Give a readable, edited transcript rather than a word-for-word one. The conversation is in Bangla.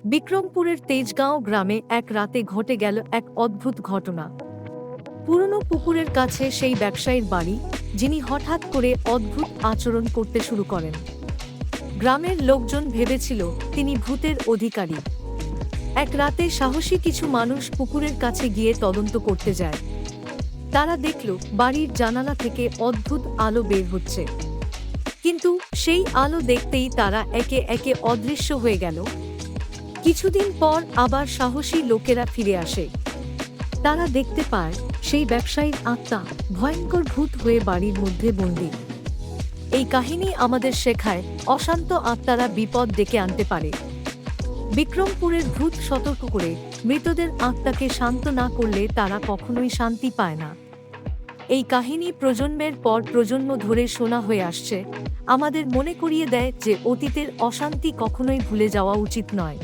বিক্রমপুরের তেজগাঁও গ্রামে এক রাতে ঘটে গেল এক অদ্ভুত ঘটনা। পুরনো পুকুরের কাছে সেই ব্যবসায়ীর বাড়ি, যিনি হঠাৎ করে অদ্ভুত আচরণ করতে শুরু করেন। গ্রামের লোকজন ভেবেছিল তিনি ভূতের অধিকারী। এক রাতে সাহসী কিছু মানুষ পুকুরের কাছে গিয়ে তদন্ত করতে যায়। তারা দেখল বাড়ির জানালা থেকে অদ্ভুত আলো বের হচ্ছে, কিন্তু সেই আলো দেখতেই তারা একে একে অদৃশ্য হয়ে গেল। কিছুদিন পর আবার সাহসী লোকেরা ফিরে আসে। তারা দেখতে পায় সেই ব্যবসায়ীর আত্মা ভয়ঙ্কর ভূত হয়ে বাড়ির মধ্যে বন্দী। এই কাহিনী আমাদের শেখায়, অশান্ত আত্মারা বিপদ ডেকে আনতে পারে। বিক্রমপুরের ভূত সতর্ক করে, মৃতদের আত্মাকে শান্ত না করলে তারা কখনোই শান্তি পায় না। এই কাহিনী প্রজন্মের পর প্রজন্ম ধরে শোনা হয়ে আসছে, আমাদের মনে করিয়ে দেয় যে অতীতের অশান্তি কখনোই ভুলে যাওয়া উচিত নয়।